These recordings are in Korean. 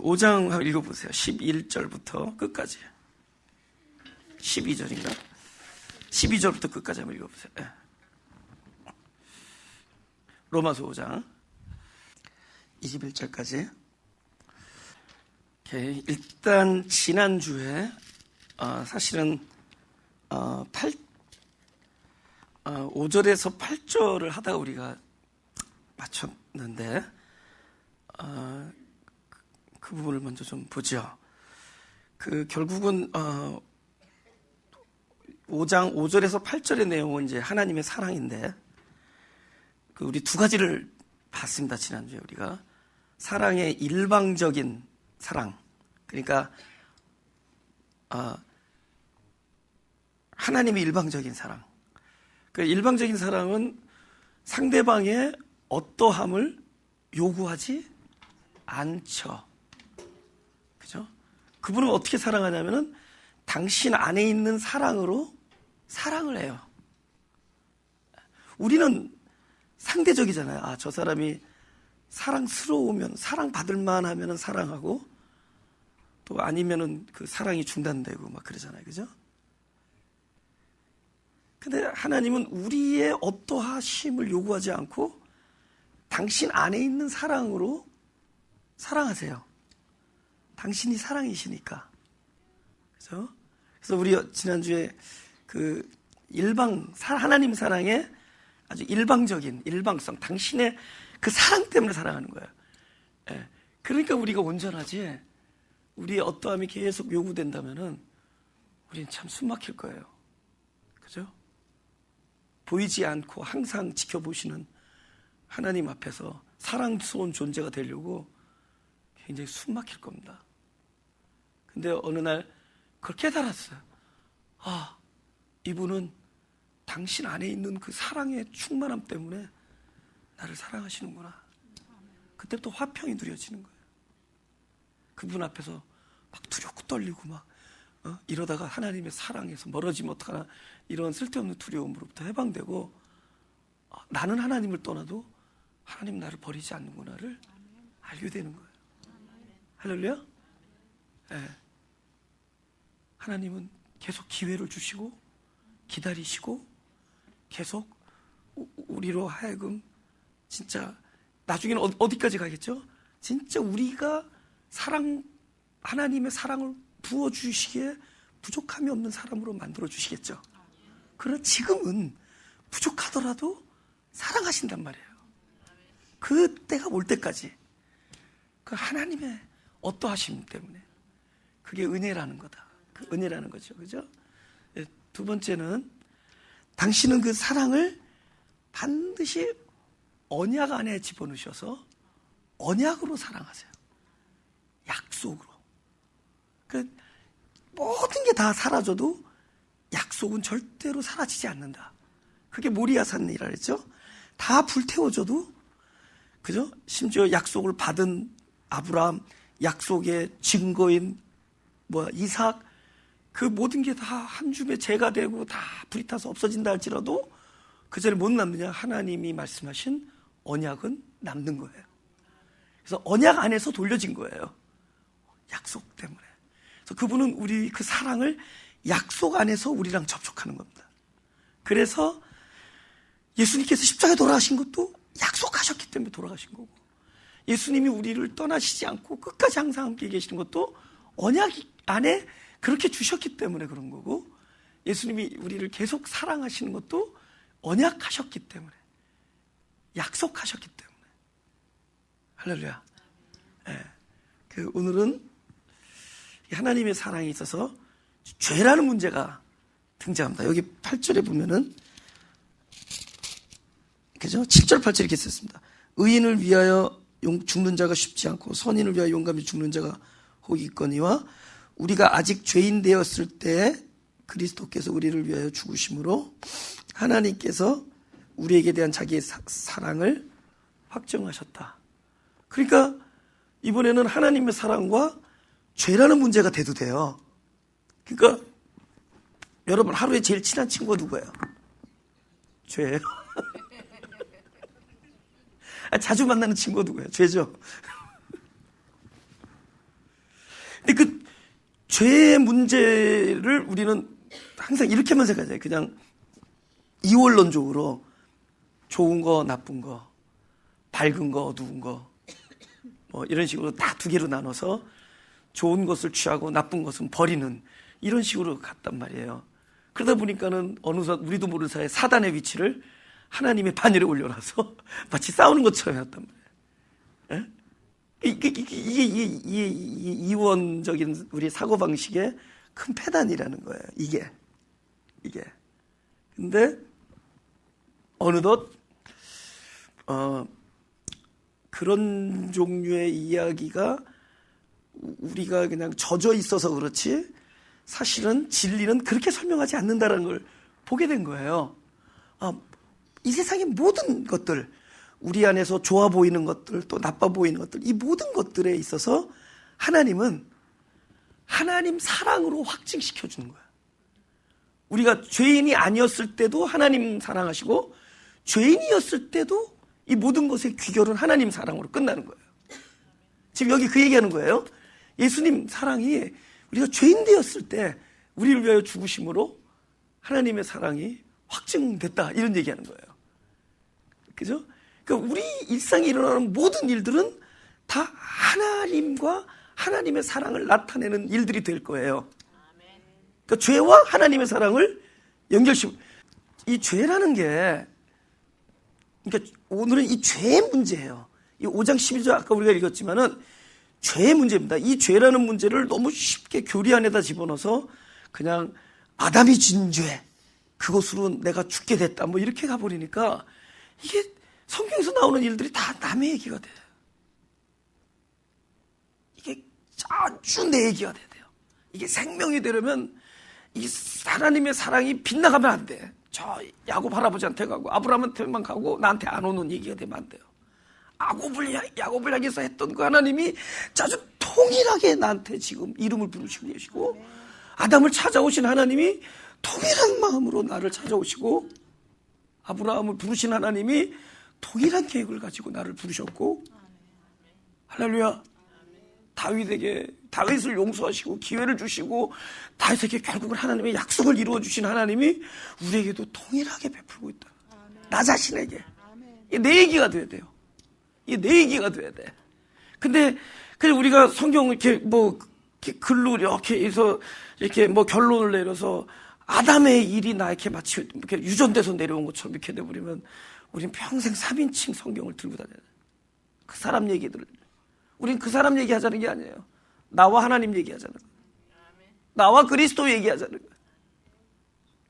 5장 한번 읽어보세요. 11절부터 끝까지. 12절인가? 12절부터 끝까지 한번 읽어보세요. 네. 로마서 5장 21절까지. 일단 지난주에 사실은 5절에서 8절을 하다가 우리가 마쳤는데 그 부분을 먼저 좀 보죠. 결국은 5장 5절에서 8절의 내용은 이제 하나님의 사랑인데 우리 두 가지를 봤습니다. 지난주에 우리가 사랑의 일방적인 사랑, 그러니까 하나님의 일방적인 사랑. 그 일방적인 사랑은 상대방의 어떠함을 요구하지 않죠. 그죠? 그분은 어떻게 사랑하냐면은 당신 안에 있는 사랑으로 사랑을 해요. 우리는 상대적이잖아요. 저 사람이 사랑스러우면, 사랑받을 만하면 사랑하고, 또 아니면은 그 사랑이 중단되고 막 그러잖아요. 그죠? 근데 하나님은 우리의 어떠하심을 요구하지 않고 당신 안에 있는 사랑으로 사랑하세요. 당신이 사랑이시니까. 그죠? 그래서 우리 지난주에 하나님 사랑의 아주 일방성, 당신의 그 사랑 때문에 사랑하는 거예요. 예. 그러니까 우리가 온전하지, 우리의 어떠함이 계속 요구된다면은 우리는 참 숨막힐 거예요. 그죠? 보이지 않고 항상 지켜보시는 하나님 앞에서 사랑스러운 존재가 되려고 굉장히 숨막힐 겁니다. 근데 어느 날 그걸 깨달았어요. 이분은 당신 안에 있는 그 사랑의 충만함 때문에 나를 사랑하시는구나. 그때부터 화평이 누려지는 거예요. 그분 앞에서 막 두렵고 떨리고 막 이러다가 하나님의 사랑에서 멀어지면 어떡하나, 이런 쓸데없는 두려움으로부터 해방되고, 나는 하나님을 떠나도 하나님 나를 버리지 않는구나를 알게 되는 거예요. 할렐루야? 네. 하나님은 계속 기회를 주시고 기다리시고 계속 우리로 하여금 진짜 나중에는 어디까지 가겠죠? 진짜 우리가 하나님의 사랑을 부어주시기에 부족함이 없는 사람으로 만들어주시겠죠. 그러나 지금은 부족하더라도 사랑하신단 말이에요. 그때가 올 때까지 그 하나님의 어떠하심 때문에, 그게 은혜라는 거다. 그 은혜라는 거죠. 그죠? 두 번째는 당신은 그 사랑을 반드시 언약 안에 집어넣으셔서 언약으로 사랑하세요. 약속으로. 모든 게 다 사라져도 약속은 절대로 사라지지 않는다. 그게 모리아산이라 그랬죠. 다 불태워져도, 그죠? 심지어 약속을 받은 아브라함, 약속의 증거인 이삭, 그 모든 게 다 한 줌의 재가 되고 다 불이 타서 없어진다 할지라도 그 자리에 못 남느냐? 하나님이 말씀하신 언약은 남는 거예요. 그래서 언약 안에서 돌려진 거예요. 약속 때문에. 그래서 그분은 우리 그 사랑을 약속 안에서 우리랑 접촉하는 겁니다. 그래서 예수님께서 십자가에 돌아가신 것도 약속하셨기 때문에 돌아가신 거고, 예수님이 우리를 떠나시지 않고 끝까지 항상 함께 계시는 것도 언약 안에 그렇게 주셨기 때문에 그런 거고, 예수님이 우리를 계속 사랑하시는 것도 언약하셨기 때문에, 약속하셨기 때문에. 할렐루야. 네. 오늘은 하나님의 사랑에 있어서 죄라는 문제가 등장합니다. 여기 8절에 보면은, 그죠? 7절 8절 이렇게 썼습니다. 의인을 위하여 죽는 자가 쉽지 않고 선인을 위하여 용감히 죽는 자가 혹 있거니와, 우리가 아직 죄인 되었을 때 그리스도께서 우리를 위하여 죽으심으로 하나님께서 우리에게 대한 자기의 사랑을 확정하셨다. 그러니까 이번에는 하나님의 사랑과 죄라는 문제가 대두돼요. 그러니까 여러분, 하루에 제일 친한 친구가 누구예요? 죄예요. 자주 만나는 친구가 누구예요? 죄죠. 죄의 문제를 우리는 항상 이렇게만 생각해요. 그냥 이원론적으로 좋은 거, 나쁜 거, 밝은 거, 어두운 거, 뭐 이런 식으로 다 두 개로 나눠서 좋은 것을 취하고 나쁜 것은 버리는 이런 식으로 갔단 말이에요. 그러다 보니까는 어느덧 우리도 모르는 사이에 사단의 위치를 하나님의 반열에 올려놔서 마치 싸우는 것처럼 해놨단 말이에요. 이게 이원적인 우리 사고방식의 큰 폐단이라는 거예요. 이게. 근데 어느덧 그런 종류의 이야기가 우리가 그냥 젖어 있어서 그렇지 사실은 진리는 그렇게 설명하지 않는다는 걸 보게 된 거예요. 이 세상의 모든 것들, 우리 안에서 좋아 보이는 것들, 또 나빠 보이는 것들, 이 모든 것들에 있어서 하나님은 하나님 사랑으로 확증시켜 주는 거야. 우리가 죄인이 아니었을 때도 하나님 사랑하시고 죄인이었을 때도 이 모든 것의 귀결은 하나님 사랑으로 끝나는 거예요. 지금 여기 그 얘기하는 거예요. 예수님 사랑이 우리가 죄인 되었을 때 우리를 위하여 죽으심으로 하나님의 사랑이 확증됐다, 이런 얘기하는 거예요. 그죠? 그러니까 우리 일상에 일어나는 모든 일들은 다 하나님과 하나님의 사랑을 나타내는 일들이 될 거예요. 그러니까 죄와 하나님의 사랑을 연결시키고, 이 죄라는 게, 그러니까 오늘은 이 죄의 문제예요. 이 5장 12절 아까 우리가 읽었지만은 죄의 문제입니다. 이 죄라는 문제를 너무 쉽게 교리 안에다 집어넣어서 그냥 아담이 진 죄, 그것으로 내가 죽게 됐다, 뭐 이렇게 가버리니까 이게 성경에서 나오는 일들이 다 남의 얘기가 돼요. 이게 아주 내 얘기가 돼야 돼요. 이게 생명이 되려면 이 하나님의 사랑이 빗나가면 안 돼. 저 야곱 할아버지한테 가고 아브라함한테만 가고 나한테 안 오는 얘기가 되면 안 돼요. 야곱을 향해서 했던 그 하나님이 아주 통일하게 나한테 지금 이름을 부르시고 계시고, 아담을 찾아오신 하나님이 통일한 마음으로 나를 찾아오시고, 아브라함을 부르신 하나님이 동일한 계획을 가지고 나를 부르셨고, 할렐루야. 다윗을 용서하시고 기회를 주시고 다윗에게 결국은 하나님의 약속을 이루어 주신 하나님이 우리에게도 동일하게 베풀고 있다. 나 자신에게. 이게 내 얘기가 돼야 돼요. 이게 내 얘기가 돼야 돼. 근데 그냥 우리가 성경 이렇게 뭐 글로 이렇게 해서 이렇게 뭐 결론을 내려서 아담의 일이 나 이렇게 마치 이렇게 유전돼서 내려온 것처럼 이렇게 돼버리면 우린 평생 3인칭 성경을 들고 다녀야 돼. 그 사람 얘기들을. 우린 그 사람 얘기하자는 게 아니에요. 나와 하나님 얘기하자는 거예요. 나와 그리스도 얘기하자는 거예요.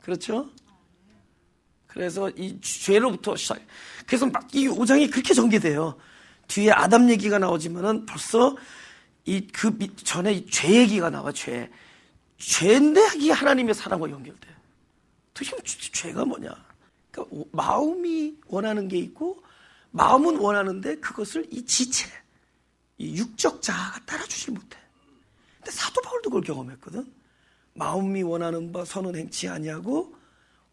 그렇죠? 그래서 이 죄로부터 시작. 그래서 막 이 5장이 그렇게 전개돼요. 뒤에 아담 얘기가 나오지만은 벌써 그 전에 이 죄 얘기가 나와. 죄인데 이게 하나님의 사랑과 연결돼. 도대체 죄가 뭐냐? 그러니까 마음이 원하는 게 있고, 마음은 원하는데 그것을 이 지체, 이 육적 자아가 따라주질 못해. 근데 사도 바울도 그걸 경험했거든. 마음이 원하는 바 선은 행치 아니하고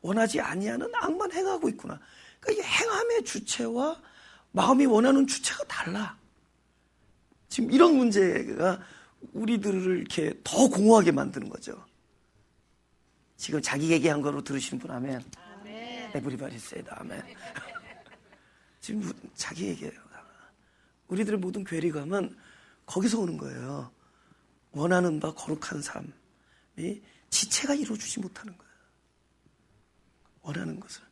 원하지 아니하는 악만 행하고 있구나. 그러니까 이 행함의 주체와 마음이 원하는 주체가 달라. 지금 이런 문제가 우리들을 이렇게 더 공허하게 만드는 거죠. 지금 자기 얘기한 거로 들으시는 분 아멘. Everybody say 아멘. 지금 자기 얘기예요. 우리들의 모든 괴리감은 거기서 오는 거예요. 원하는 바 거룩한 삶이 지체가 이루어주지 못하는 거예요. 원하는 것을,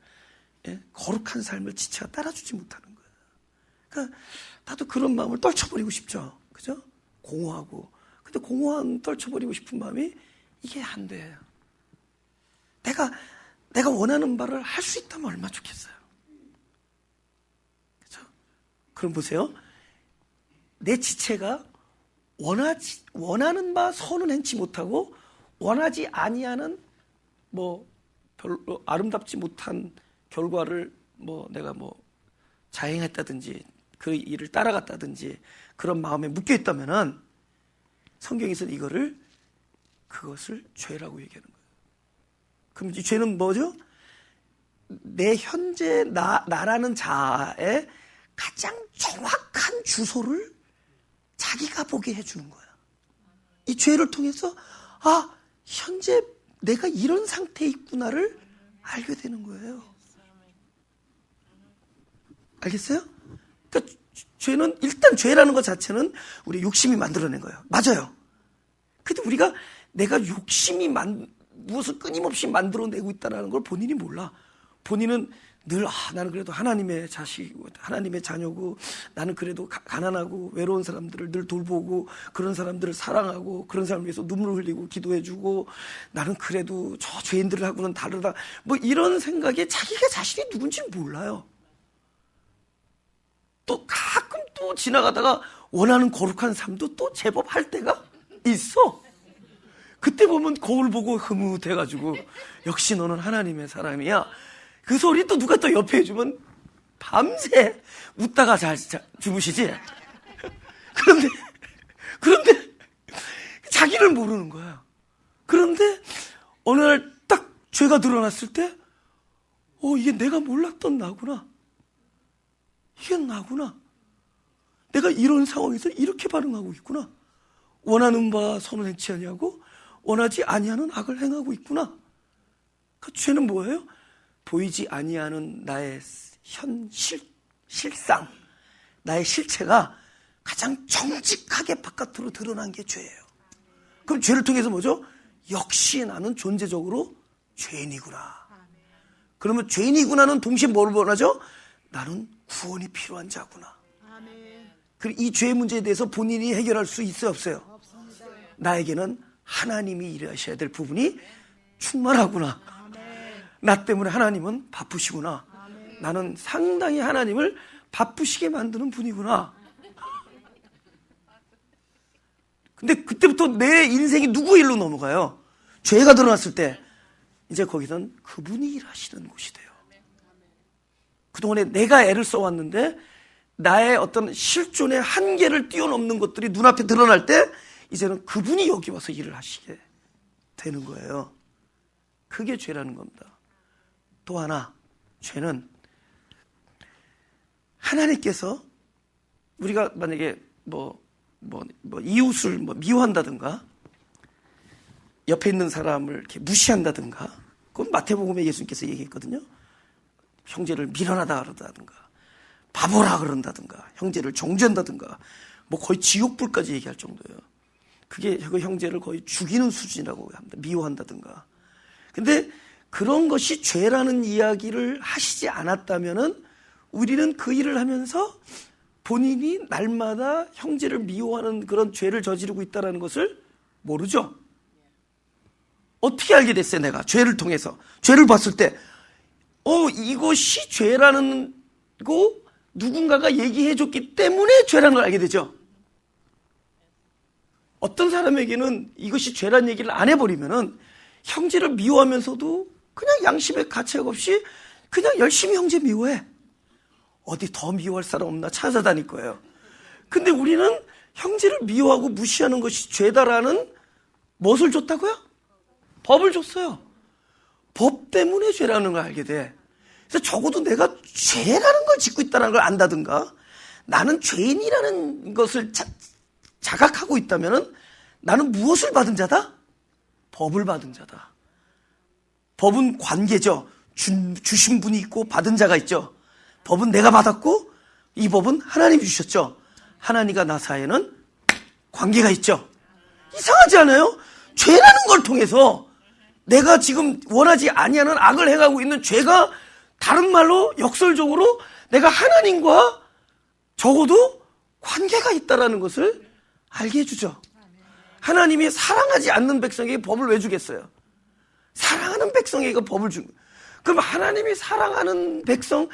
거룩한 삶을 지체가 따라주지 못하는 거예요. 그러니까 나도 그런 마음을 떨쳐버리고 싶죠. 그죠? 공허하고. 근데 공허한 떨쳐버리고 싶은 마음이 이게 안 돼요. 내가 원하는 바를 할 수 있다면 얼마나 좋겠어요. 그죠? 그럼 보세요. 내 지체가 원하는 바 선은 행치 못하고 원하지 아니하는 뭐 별로 아름답지 못한 결과를 내가 자행했다든지 그 일을 따라갔다든지 그런 마음에 묶여 있다면은 성경에서는 그것을 죄라고 얘기하는 거예요. 그럼 이 죄는 뭐죠? 내 현재 나라는 자아의 가장 정확한 주소를 자기가 보게 해주는 거야. 이 죄를 통해서 아, 현재 내가 이런 상태에 있구나를 알게 되는 거예요. 알겠어요? 그러니까 죄는, 일단 죄라는 것 자체는 우리 욕심이 만들어낸 거예요. 맞아요. 근데 우리가 내가 욕심이 무엇을 끊임없이 만들어내고 있다는 걸 본인이 몰라. 본인은 늘 나는 그래도 하나님의 자식이고 하나님의 자녀고 나는 그래도 가난하고 외로운 사람들을 늘 돌보고 그런 사람들을 사랑하고 그런 사람을 위해서 눈물을 흘리고 기도해주고 나는 그래도 저 죄인들하고는 다르다. 뭐 이런 생각에 자기가 자신이 누군지 몰라요. 또 가끔 또 지나가다가 원하는 거룩한 삶도 또 제법 할 때가 있어. 그때 보면 거울 보고 흐뭇해가지고 역시 너는 하나님의 사람이야. 그 소리 또 누가 또 옆에 해주면 밤새 웃다가 잘 주무시지. 그런데 자기를 모르는 거야. 그런데 어느 날 딱 죄가 드러났을 때 이게 내가 몰랐던 나구나. 이게 나구나. 내가 이런 상황에서 이렇게 반응하고 있구나. 원하는 바 선을 행치 아니하고 원하지 아니하는 악을 행하고 있구나. 그 죄는 뭐예요? 보이지 아니하는 나의 실상, 나의 실체가 가장 정직하게 바깥으로 드러난 게 죄예요. 그럼 죄를 통해서 뭐죠? 역시 나는 존재적으로 죄인이구나. 그러면 죄인이구나는 동시에 뭘 원하죠? 나는 구원이 필요한 자구나. 그리고 이 죄의 문제에 대해서 본인이 해결할 수 있어요, 없어요? 없습니다. 나에게는 하나님이 일하셔야 될 부분이 충만하구나. 나 때문에 하나님은 바쁘시구나. 나는 상당히 하나님을 바쁘시게 만드는 분이구나. 근데 그때부터 내 인생이 누구 일로 넘어가요? 죄가 드러났을 때 이제 거기선 그분이 일하시는 곳이 돼요. 그동안에 내가 애를 써왔는데 나의 어떤 실존의 한계를 뛰어넘는 것들이 눈앞에 드러날 때 이제는 그분이 여기 와서 일을 하시게 되는 거예요. 그게 죄라는 겁니다. 또 하나, 죄는 하나님께서 우리가 만약에 이웃을 미워한다든가 옆에 있는 사람을 이렇게 무시한다든가, 그건 마태복음에 예수님께서 얘기했거든요. 형제를 미련하다 그러다든가 바보라 그런다든가 형제를 정죄한다든가 뭐 거의 지옥불까지 얘기할 정도예요. 그게 그 형제를 거의 죽이는 수준이라고 합니다. 미워한다든가. 근데 그런 것이 죄라는 이야기를 하시지 않았다면은 우리는 그 일을 하면서 본인이 날마다 형제를 미워하는 그런 죄를 저지르고 있다는 것을 모르죠. 어떻게 알게 됐어요? 내가 죄를 통해서 죄를 봤을 때 이것이 죄라는 거 누군가가 얘기해 줬기 때문에 죄라는 걸 알게 되죠. 어떤 사람에게는 이것이 죄라는 얘기를 안 해버리면은 형제를 미워하면서도 그냥 양심의 가책 없이 그냥 열심히 형제 미워해. 어디 더 미워할 사람 없나 찾아다닐 거예요. 근데 우리는 형제를 미워하고 무시하는 것이 죄다라는 무엇을 줬다고요? 법을 줬어요. 법 때문에 죄라는 걸 알게 돼. 그래서 적어도 내가 죄라는 걸 짓고 있다는 걸 안다든가 나는 죄인이라는 것을 자각하고 있다면 나는 무엇을 받은 자다? 법을 받은 자다. 법은 관계죠. 주신 분이 있고 받은 자가 있죠. 법은 내가 받았고 이 법은 하나님이 주셨죠. 하나님과 나 사이에는 관계가 있죠. 이상하지 않아요? 죄라는 걸 통해서 내가 지금 원하지 아니하는 악을 행하고 있는 죄가 다른 말로 역설적으로 내가 하나님과 적어도 관계가 있다는 것을 알게 해주죠. 하나님이 사랑하지 않는 백성에게 법을 왜 주겠어요? 사랑하는 백성에게 법을 준 거예요. 그럼 하나님이 사랑하는 백성,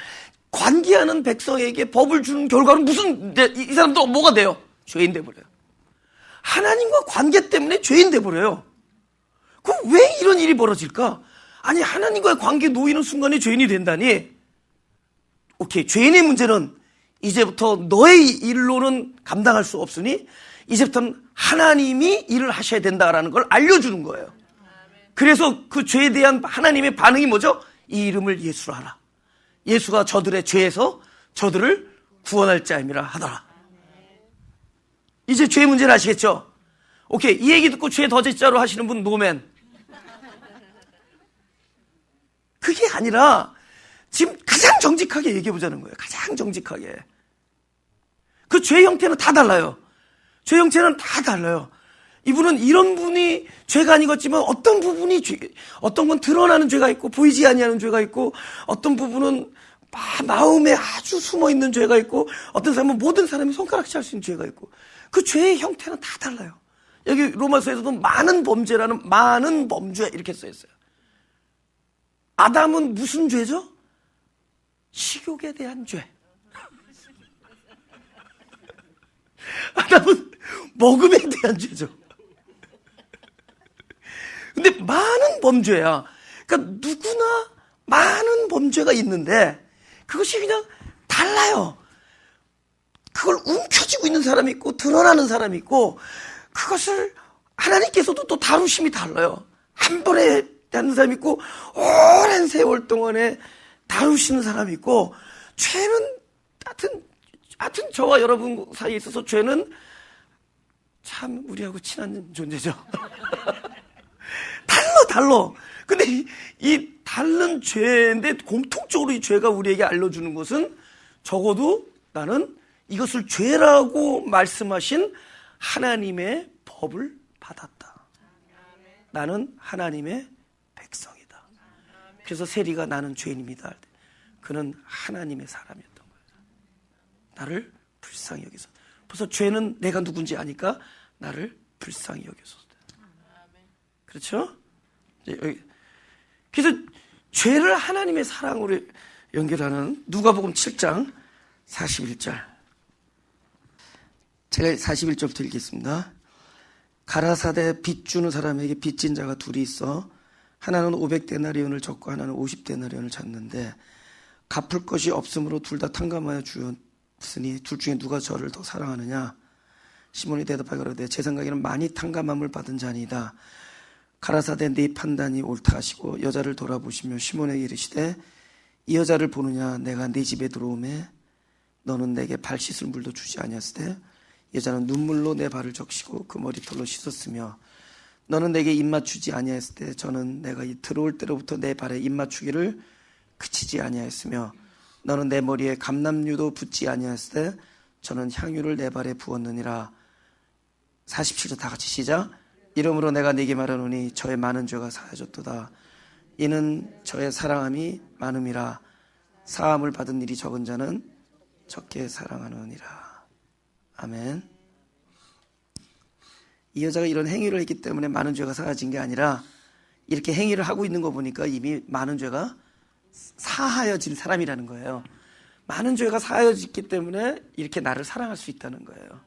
관계하는 백성에게 법을 주는 결과는 이 사람도 뭐가 돼요? 죄인 돼버려요. 하나님과 관계 때문에 죄인 돼버려요. 그럼 왜 이런 일이 벌어질까? 아니 하나님과의 관계 놓이는 순간에 죄인이 된다니. 오케이, 죄인의 문제는 이제부터 너의 일로는 감당할 수 없으니 이제부터는 하나님이 일을 하셔야 된다라는 걸 알려주는 거예요. 그래서 그 죄에 대한 하나님의 반응이 뭐죠? 이 이름을 예수라 하라. 예수가 저들의 죄에서 저들을 구원할 자임이라 하더라. 이제 죄의 문제를 아시겠죠? 오케이, 이 얘기 듣고 죄 더 짓자로 하시는 분 노맨. 그게 아니라 지금 가장 정직하게 얘기해 보자는 거예요. 가장 정직하게. 그 죄 형태는 다 달라요. 죄 형태는 다 달라요. 이분은 이런 분이 죄가 아니겠지만 어떤 부분이 어떤 건 드러나는 죄가 있고 보이지 아니하는 죄가 있고 어떤 부분은 마음에 아주 숨어있는 죄가 있고 어떤 사람은 모든 사람이 손가락질 할 수 있는 죄가 있고 그 죄의 형태는 다 달라요. 여기 로마서에서도 많은 범죄라는 많은 범죄 이렇게 써있어요. 아담은 무슨 죄죠? 식욕에 대한 죄. 아담은 먹음에 대한 죄죠. 근데 많은 범죄야. 그러니까 누구나 많은 범죄가 있는데 그것이 그냥 달라요. 그걸 움켜쥐고 있는 사람이 있고 드러나는 사람이 있고 그것을 하나님께서도 또 다루심이 달라요. 한 번에 하는 사람이 있고 오랜 세월 동안에 다루시는 사람이 있고 죄는 하여튼 저와 여러분 사이에 있어서 죄는 참 우리하고 친한 존재죠. 달라. 근데 이 다른 죄인데 공통적으로 이 죄가 우리에게 알려주는 것은 적어도 나는 이것을 죄라고 말씀하신 하나님의 법을 받았다. 나는 하나님의 백성이다. 그래서 세리가 나는 죄인입니다. 그는 하나님의 사람이었던 거예요. 나를 불쌍히 여기서. 벌써 죄는 내가 누군지 아니까 나를 불쌍히 여기서. 그렇죠? 그래서 죄를 하나님의 사랑으로 연결하는 누가복음 7장 41절. 제가 41절부터 읽겠습니다. 가라사대 빚 주는 사람에게 빚진 자가 둘이 있어 하나는 500데나리온을 졌고 하나는 50데나리온을 졌는데 갚을 것이 없으므로 둘 다 탕감하여 주었으니 둘 중에 누가 저를 더 사랑하느냐? 시몬이 대답하여 가로되 제 생각에는 많이 탕감함을 받은 자니이다. 가라사대 네 판단이 옳다 하시고 여자를 돌아보시며 시몬에게 이르시되 이 여자를 보느냐? 내가 네 집에 들어오매 너는 내게 발 씻을 물도 주지 아니하시되 여자는 눈물로 내 발을 적시고 그 머리털로 씻었으며 너는 내게 입 맞추지 아니하였을 때 저는 내가 이 들어올 때로부터 내 발에 입 맞추기를 그치지 아니하였으며 너는 내 머리에 감람류도 붓지 아니하였을 때 저는 향유를 내 발에 부었느니라. 47절 다 같이 시작. 이러므로 내가 네게 말하노니 저의 많은 죄가 사하졌도다. 이는 저의 사랑함이 많음이라. 사함을 받은 일이 적은 자는 적게 사랑하느니라. 아멘. 이 여자가 이런 행위를 했기 때문에 많은 죄가 사하진 게 아니라 이렇게 행위를 하고 있는 거 보니까 이미 많은 죄가 사하여진 사람이라는 거예요. 많은 죄가 사하여졌기 때문에 이렇게 나를 사랑할 수 있다는 거예요.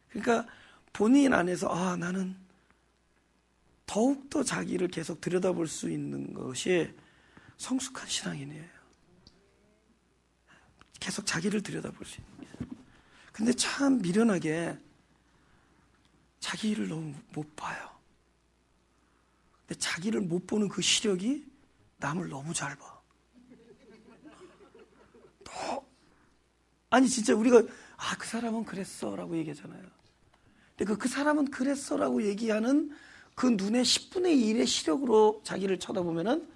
그러니까 본인 안에서 나는 더욱더 자기를 계속 들여다볼 수 있는 것이 성숙한 신앙인이에요. 계속 자기를 들여다볼 수 있는 거예요. 근데 참 미련하게 자기를 너무 못 봐요. 근데 자기를 못 보는 그 시력이 남을 너무 잘 봐. 아니 진짜 우리가 그 사람은 그랬어 라고 얘기하잖아요. 근데 그 사람은 그랬어 라고 얘기하는 그 눈의 10분의 1의 시력으로 자기를 쳐다보면은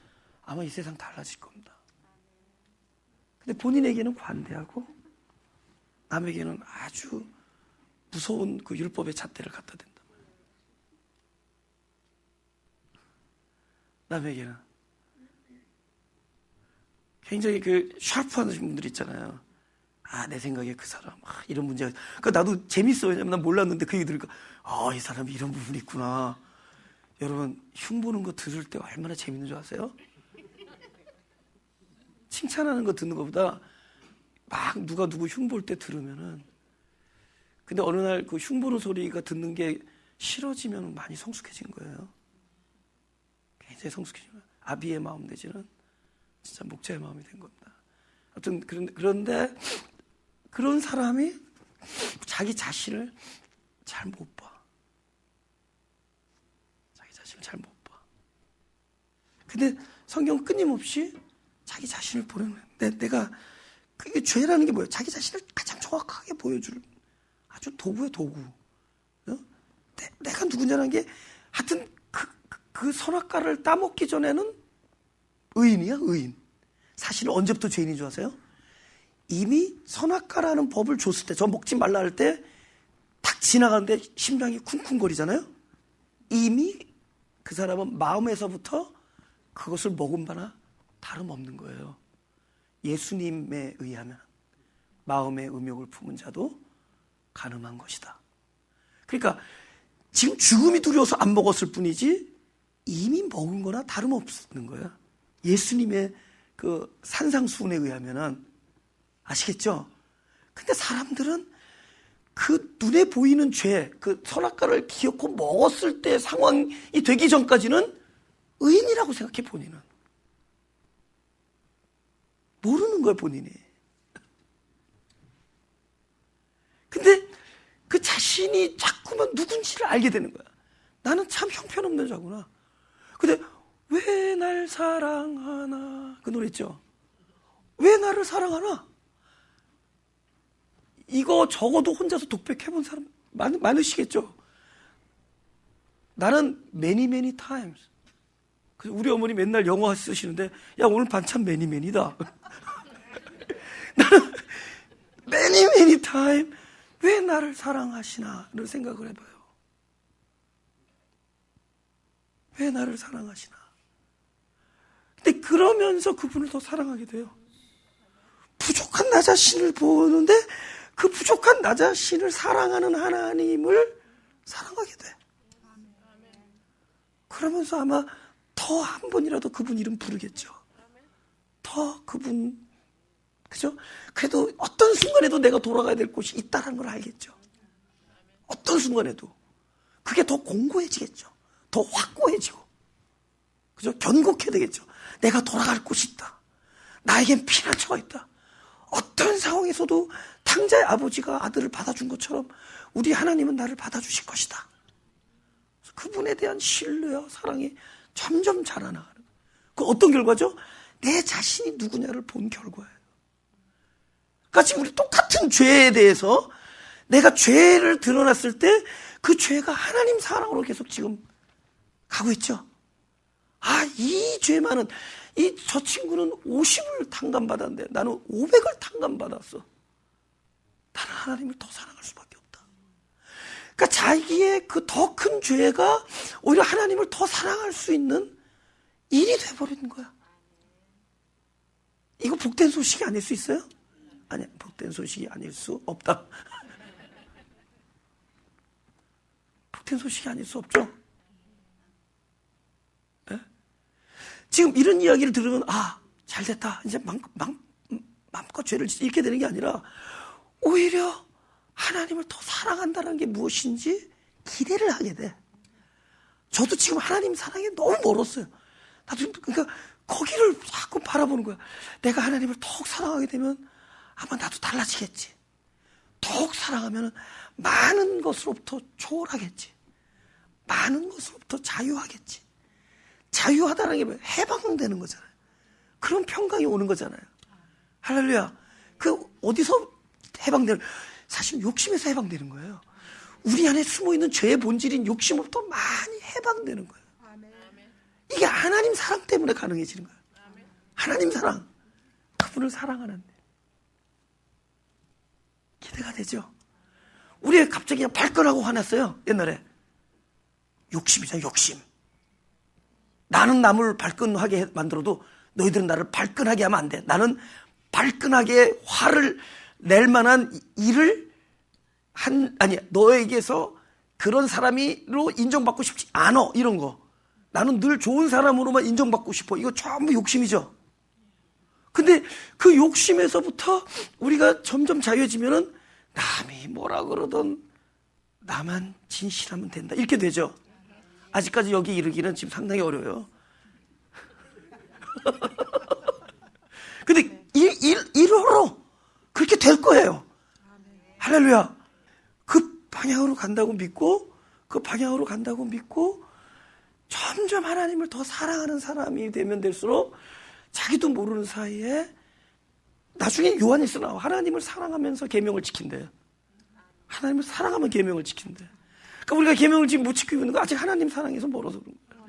아마 이 세상 달라질 겁니다. 근데 본인에게는 관대하고 남에게는 아주 무서운 그 율법의 잣대를 갖다 댄단 말이에요. 남에게는 굉장히 그 샤프한 분들 있잖아요. 내 생각에 그 사람 이런 문제가. 그러니까 나도 재밌어. 왜냐면 난 몰랐는데 그 얘기 들으니까 이 사람이 이런 부분이 있구나. 여러분 흉보는 거 들을 때 얼마나 재밌는 줄 아세요? 칭찬하는 거 듣는 것보다 막 누가 누구 흉볼 때 들으면은, 근데 어느 날 그 흉보는 소리가 듣는 게 싫어지면 많이 성숙해진 거예요. 굉장히 성숙해진 거예요. 아비의 마음 내지는 진짜 목자의 마음이 된 겁니다. 아무튼 그런데 그런 사람이 자기 자신을 잘 못 봐. 자기 자신을 잘 못 봐. 근데 성경 끊임없이 자기 자신을 보는 거예요. 내가 그게 죄라는 게 뭐예요? 자기 자신을 가장 정확하게 보여줄 아주 도구예요, 도구. 내가 누구냐는 게 하여튼 그 선악과를 따먹기 전에는 의인이야, 의인. 사실은 언제부터 죄인인 줄 아세요? 이미 선악과라는 법을 줬을 때, 저 먹지 말라 할 때 딱 지나가는데 심장이 쿵쿵거리잖아요. 이미 그 사람은 마음에서부터 그것을 먹은 바나 다름없는 거예요. 예수님에 의하면 마음의 음욕을 품은 자도 가늠한 것이다. 그러니까 지금 죽음이 두려워서 안 먹었을 뿐이지 이미 먹은 거나 다름없는 거야. 예수님의 그 산상수훈에 의하면은, 아시겠죠? 근데 사람들은 그 눈에 보이는 죄, 그 선악과를 기어코 먹었을 때 상황이 되기 전까지는 의인이라고 생각해. 본인은 모르는 거야, 본인이. 근데 그 자신이 자꾸만 누군지를 알게 되는 거야. 나는 참 형편없는 자구나. 근데 왜 날 사랑하나, 그 노래 있죠? 왜 나를 사랑하나? 이거 적어도 혼자서 독백해본 사람 많으시겠죠? 나는 many times. 우리 어머니 맨날 영어 쓰시는데, 야, 오늘 반찬 many다. 나는 many times 왜 나를 사랑하시나를 생각을 해봐요. 왜 나를 사랑하시나? 근데 그러면서 그분을 더 사랑하게 돼요. 부족한 나 자신을 보는데 그 부족한 나 자신을 사랑하는 하나님을 사랑하게 돼. 그러면서 아마 더 한 번이라도 그분 이름 부르겠죠. 더 그분, 그죠? 그래도 어떤 순간에도 내가 돌아가야 될 곳이 있다는 걸 알겠죠. 어떤 순간에도. 그게 더 공고해지겠죠. 더 확고해지고. 그죠? 견고해야 되겠죠. 내가 돌아갈 곳이 있다. 나에겐 피난처가 있다. 어떤 상황에서도 탕자의 아버지가 아들을 받아준 것처럼 우리 하나님은 나를 받아주실 것이다. 그분에 대한 신뢰와 사랑이 점점 자라나가는. 그 어떤 결과죠? 내 자신이 누구냐를 본 결과예요. 그러니까 지금 우리 똑같은 죄에 대해서 내가 죄를 드러났을 때 그 죄가 하나님 사랑으로 계속 지금 가고 있죠. 아, 이 죄만은, 저 친구는 50을 탕감받았는데 나는 500을 탕감받았어. 나는 하나님을 더 사랑할 수밖에 없다. 그러니까 자기의 그 더 큰 죄가 오히려 하나님을 더 사랑할 수 있는 일이 돼버리는 거야. 이거 복된 소식이 아닐 수 있어요? 아니, 복된 소식이 아닐 수 없다. 복된 소식이 아닐 수 없죠? 네? 지금 이런 이야기를 들으면, 아, 잘 됐다. 이제 마음껏 죄를 잃게 되는 게 아니라, 오히려 하나님을 더 사랑한다는 게 무엇인지 기대를 하게 돼. 저도 지금 하나님 사랑에 너무 멀었어요. 나도, 그러니까, 거기를 자꾸 바라보는 거야. 내가 하나님을 더욱 사랑하게 되면 아마 나도 달라지겠지. 더욱 사랑하면 많은 것으로부터 초월하겠지. 많은 것으로부터 자유하겠지. 자유하다는 게 뭐예요? 해방되는 거잖아요. 그런 평강이 오는 거잖아요. 할렐루야. 그 어디서 해방되는, 사실 욕심에서 해방되는 거예요. 우리 안에 숨어있는 죄의 본질인 욕심으로부터 많이 해방되는 거예요. 이게 하나님 사랑 때문에 가능해지는 거예요. 하나님 사랑. 그분을 사랑하는데. 기대가 되죠. 우리 갑자기 그냥 발끈하고 화났어요. 옛날에. 욕심이잖아요, 욕심. 나는 남을 발끈하게 만들어도 너희들은 나를 발끈하게 하면 안 돼. 나는 발끈하게 화를 낼 만한 일을 너에게서 그런 사람으로 인정받고 싶지 않아. 이런 거. 나는 늘 좋은 사람으로만 인정받고 싶어. 이거 전부 욕심이죠. 근데 그 욕심에서부터 우리가 점점 자유해지면은 남이 뭐라 그러던 나만 진실하면 된다. 이렇게 되죠. 아직까지 여기 이르기는 지금 상당히 어려워요. 근데 일어로 그렇게 될 거예요. 할렐루야. 그 방향으로 간다고 믿고, 그 방향으로 간다고 믿고, 점점 하나님을 더 사랑하는 사람이 되면 될수록 자기도 모르는 사이에 나중에 요한일서 나와. 하나님을 사랑하면서 계명을 지킨대요. 하나님을 사랑하면 계명을 지킨대. 그러니까 우리가 계명을 지금 못 지키고 있는 거 아직 하나님 사랑에서 멀어서 그런 거예요.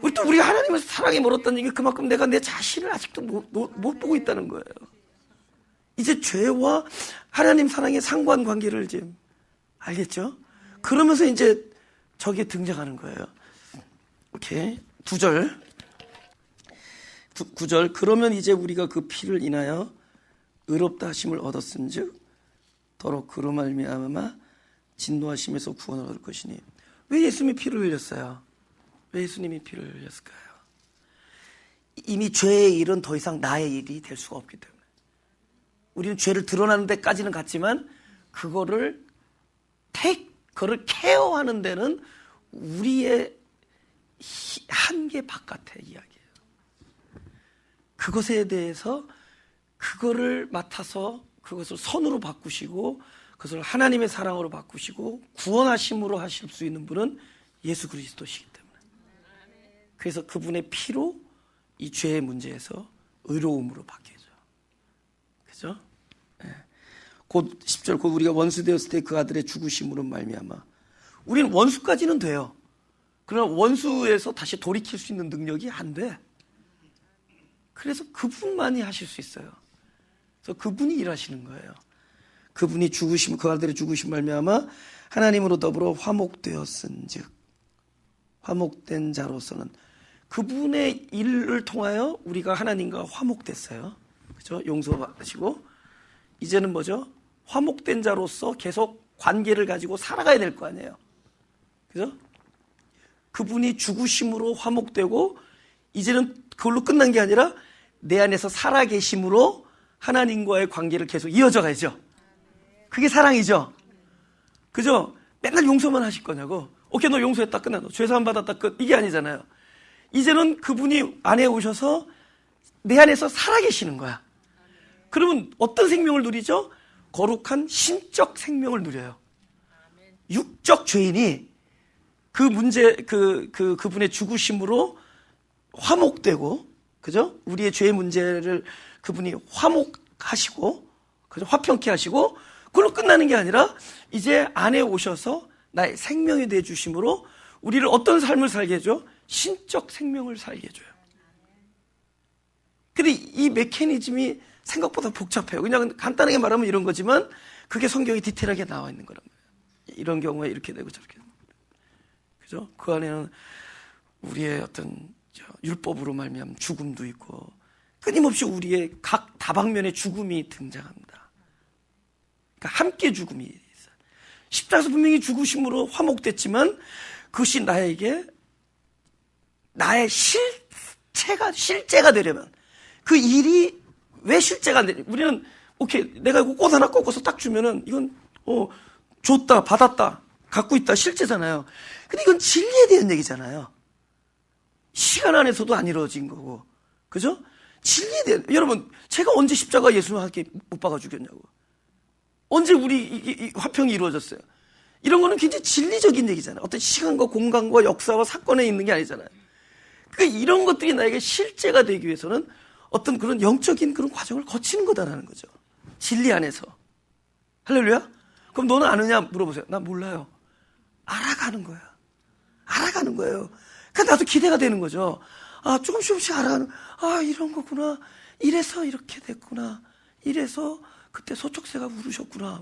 우리 또 우리가 하나님의 사랑에 멀었다는 얘기 그만큼 내가 내 자신을 아직도 못 보고 있다는 거예요. 이제 죄와 하나님 사랑의 상관관계를 지금 알겠죠? 그러면서 이제 저게 등장하는 거예요. 오케이. 9절. 그러면 이제 우리가 그 피를 인하여 의롭다 하심을 얻었은즉 더러 그로 말미암아 진노하심에서 구원을 얻을 것이니. 왜 예수님이 피를 흘렸어요? 왜 예수님이 피를 흘렸을까요? 이미 죄의 일은 더 이상 나의 일이 될 수가 없기 때문에. 우리는 죄를 드러나는 데까지는 갔지만 그거를 케어하는 데는 우리의 한계 바깥의 이야기예요. 그것에 대해서 그거를 맡아서 그것을 선으로 바꾸시고 그것을 하나님의 사랑으로 바꾸시고 구원하심으로 하실 수 있는 분은 예수 그리스도시기 때문에. 그래서 그분의 피로 이 죄의 문제에서 의로움으로 바뀌죠. 그죠? 네. 곧 10절 곧 우리가 원수 되었을 때 그 아들의 죽으심으로 말미암아. 우리는 원수까지는 돼요. 그러나 원수에서 다시 돌이킬 수 있는 능력이 안 돼. 그래서 그분만이 하실 수 있어요. 그래서 그분이 일하시는 거예요. 그분이 죽으심, 그 아들의 죽으심 말미암아 하나님으로 더불어 화목되었은즉, 화목된 자로서는 그분의 일을 통하여 우리가 하나님과 화목됐어요. 그죠? 용서받으시고 이제는 뭐죠? 화목된 자로서 계속 관계를 가지고 살아가야 될 거 아니에요. 그죠? 그분이 죽으심으로 화목되고 이제는 그걸로 끝난 게 아니라 내 안에서 살아계심으로 하나님과의 관계를 계속 이어져 가야죠. 그게 사랑이죠. 그죠? 맨날 용서만 하실 거냐고. 오케이, 너 용서했다, 끝나. 너 죄사함 받았다, 끝. 이게 아니잖아요. 이제는 그분이 안에 오셔서 내 안에서 살아계시는 거야. 그러면 어떤 생명을 누리죠? 거룩한 신적 생명을 누려요. 육적 죄인이 그 문제, 그분의 죽으심으로 화목되고, 그죠? 우리의 죄의 문제를 그분이 화목하시고, 그죠? 화평케 하시고, 그걸로 끝나는 게 아니라, 이제 안에 오셔서 나의 생명이 되어주심으로 우리를 어떤 삶을 살게 해줘? 신적 생명을 살게 해줘요. 근데 이 메커니즘이 생각보다 복잡해요. 그냥 간단하게 말하면 이런 거지만, 그게 성경에 디테일하게 나와 있는 거란 말이에요. 이런 경우에 이렇게 되고 저렇게 되고. 그죠? 그 안에는 우리의 어떤 율법으로 말미암은 죽음도 있고 끊임없이 우리의 각 다방면의 죽음이 등장합니다. 그러니까 함께 죽음이 있어요. 십자가에서 분명히 죽으심으로 화목됐지만 그것이 나에게 나의 실제가 되려면 그 일이 왜 실제가 안 되냐? 우리는 오케이, 내가 이거 꽃 하나 꺾어서 딱 주면은 이건 줬다, 받았다, 갖고 있다, 실제잖아요. 근데 이건 진리에 대한 얘기잖아요. 시간 안에서도 안 이루어진 거고, 그죠? 진리에 대한, 여러분, 제가 언제 십자가 예수님 함께 못 박아 죽였냐고. 언제 우리 이 화평이 이루어졌어요? 이런 거는 굉장히 진리적인 얘기잖아요. 어떤 시간과 공간과 역사와 사건에 있는 게 아니잖아요. 그러니까 이런 것들이 나에게 실제가 되기 위해서는 어떤 그런 영적인 그런 과정을 거치는 거다라는 거죠. 진리 안에서. 할렐루야? 그럼 너는 아느냐 물어보세요. 나 몰라요. 알아가는 거야. 알아가는 거예요. 그러니까 나도 기대가 되는 거죠. 아, 조금씩 알아가는, 아, 이런 거구나. 이래서 이렇게 됐구나. 이래서 그때 소촉새가 울으셨구나.